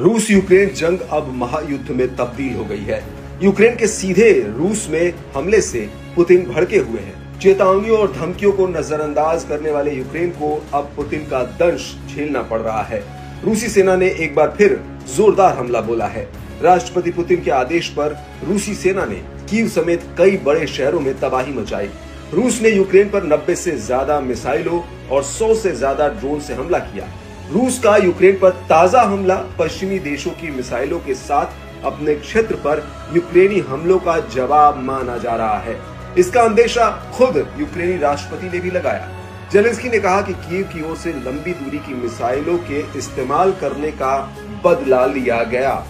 रूस यूक्रेन जंग अब महायुद्ध में तब्दील हो गई है। यूक्रेन के सीधे रूस में हमले से पुतिन भड़के हुए हैं। चेतावनियों और धमकियों को नजरअंदाज करने वाले यूक्रेन को अब पुतिन का दंश झेलना पड़ रहा है। रूसी सेना ने एक बार फिर जोरदार हमला बोला है। राष्ट्रपति पुतिन के आदेश पर रूसी सेना ने कीव समेत कई बड़े शहरों में तबाही मचाई। रूस ने यूक्रेन पर 90 से ज्यादा मिसाइलों और 100 से ज्यादा ड्रोन से हमला किया। रूस का यूक्रेन पर ताजा हमला पश्चिमी देशों की मिसाइलों के साथ अपने क्षेत्र पर यूक्रेनी हमलों का जवाब माना जा रहा है। इसका अंदेशा खुद यूक्रेनी राष्ट्रपति ने भी लगाया। जेलेंस्की ने कहा कि कीव की ओर से लंबी दूरी की मिसाइलों के इस्तेमाल करने का बदला लिया गया।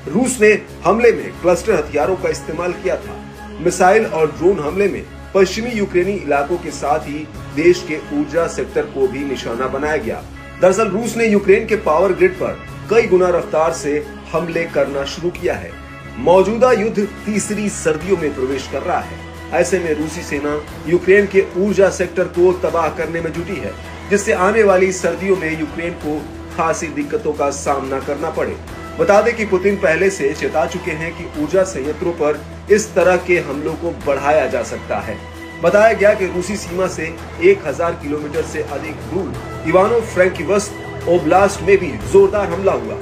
रूस ने हमले में क्लस्टर हथियारों का इस्तेमाल किया था। मिसाइल और ड्रोन हमले में पश्चिमी यूक्रेनी इलाकों के साथ ही देश के ऊर्जा सेक्टर को भी निशाना बनाया गया। दरअसल रूस ने यूक्रेन के पावर ग्रिड पर कई गुना रफ्तार से हमले करना शुरू किया है। मौजूदा युद्ध तीसरी सर्दियों में प्रवेश कर रहा है। ऐसे में रूसी सेना यूक्रेन के ऊर्जा सेक्टर को तबाह करने में जुटी है, जिससे आने वाली सर्दियों में यूक्रेन को खासी दिक्कतों का सामना करना पड़े। बता दें कि पुतिन पहले से चेता चुके हैं कि ऊर्जा संयंत्रों पर इस तरह के हमलों को बढ़ाया जा सकता है। बताया गया कि रूसी सीमा से 1000 किलोमीटर से अधिक दूर इवानो-फ्रैंकिव्स्क ओब्लास्ट में भी जोरदार हमला हुआ।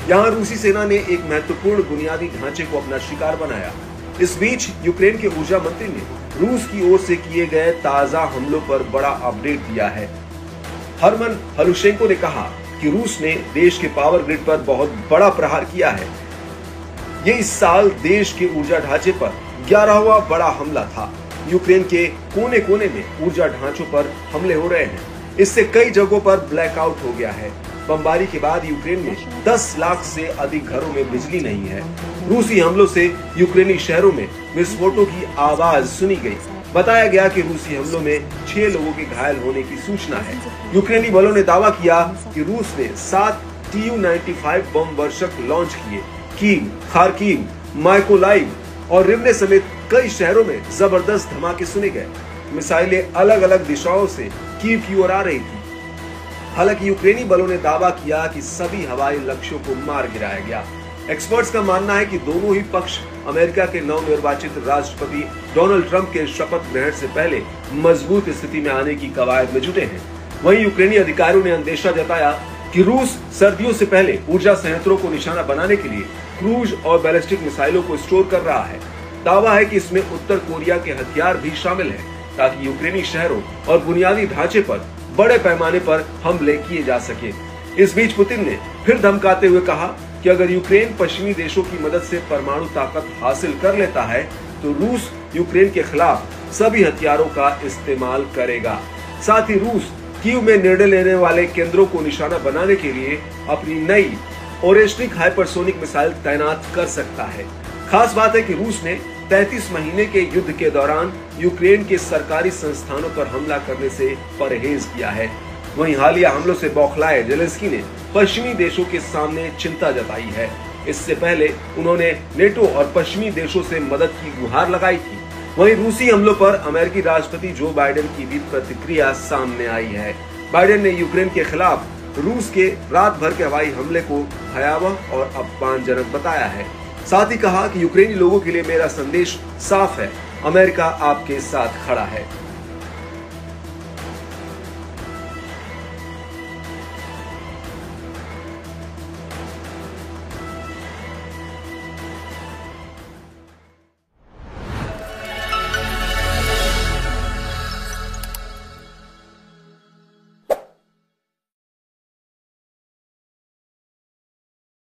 यहाँ रूसी सेना ने एक महत्वपूर्ण बुनियादी ढांचे को अपना शिकार बनाया। इस बीच यूक्रेन के ऊर्जा मंत्री ने रूस की ओर से किए गए ताजा हमलों पर बड़ा अपडेट दिया है। हरमन हलुशेंको ने कहा कि रूस ने देश के पावर ग्रिड पर बहुत बड़ा प्रहार किया है। ये इस साल देश के ऊर्जा ढांचे पर 11वां बड़ा हमला था। यूक्रेन के कोने कोने में ऊर्जा ढांचों पर हमले हो रहे हैं। इससे कई जगहों पर ब्लैकआउट हो गया है। बमबारी के बाद यूक्रेन में 10 लाख से अधिक घरों में बिजली नहीं है। रूसी हमलों से यूक्रेनी शहरों में विस्फोटों की आवाज सुनी गई। बताया गया कि रूसी हमलों में 6 लोगों के घायल होने की सूचना है। यूक्रेनी बलों ने दावा किया कि रूस ने 7 Tu-95 बम वर्षक लॉन्च किए। कीव, खार्किव, माइकोलाइव और रिवने समेत कई शहरों में जबरदस्त धमाके सुने गए। मिसाइलें अलग अलग दिशाओं से कीव की ओर आ रही थी। हालांकि यूक्रेनी बलों ने दावा किया कि सभी हवाई लक्ष्यों को मार गिराया गया। एक्सपर्ट्स का मानना है कि दोनों ही पक्ष अमेरिका के नवनिर्वाचित राष्ट्रपति डोनाल्ड ट्रंप के शपथ ग्रहण से पहले मजबूत स्थिति में आने की कवायद में जुटे हैं। वहीं यूक्रेनी अधिकारियों ने अंदेशा जताया कि रूस सर्दियों से पहले ऊर्जा संयंत्रों को निशाना बनाने के लिए क्रूज और बैलिस्टिक मिसाइलों को स्टोर कर रहा है। दावा है कि इसमें उत्तर कोरिया के हथियार भी शामिल हैं, ताकि यूक्रेनी शहरों और बुनियादी ढांचे पर बड़े पैमाने पर हमले किए जा सके। इस बीच पुतिन ने फिर धमकाते हुए कहा कि अगर यूक्रेन पश्चिमी देशों की मदद से परमाणु ताकत हासिल कर लेता है तो रूस यूक्रेन के खिलाफ सभी हथियारों का इस्तेमाल करेगा। साथ ही रूस कीव में निर्णय लेने वाले केंद्रों को निशाना बनाने के लिए अपनी नई ओरेस्निक हाइपरसोनिक मिसाइल तैनात कर सकता है। खास बात है कि रूस ने 33 महीने के युद्ध के दौरान यूक्रेन के सरकारी संस्थानों पर हमला करने से परहेज किया है। वहीं हालिया हमलों से बौखलाए जेलेंस्की ने पश्चिमी देशों के सामने चिंता जताई है। इससे पहले उन्होंने नेटो और पश्चिमी देशों से मदद की गुहार लगाई थी। वहीं रूसी हमलों पर अमेरिकी राष्ट्रपति जो बाइडेन की भी प्रतिक्रिया सामने आई है। बाइडेन ने यूक्रेन के खिलाफ रूस के रात भर के हवाई हमले को भयावह और अपमानजनक बताया है। साथ ही कहा कि यूक्रेनी लोगों के लिए मेरा संदेश साफ है, अमेरिका आपके साथ खड़ा है।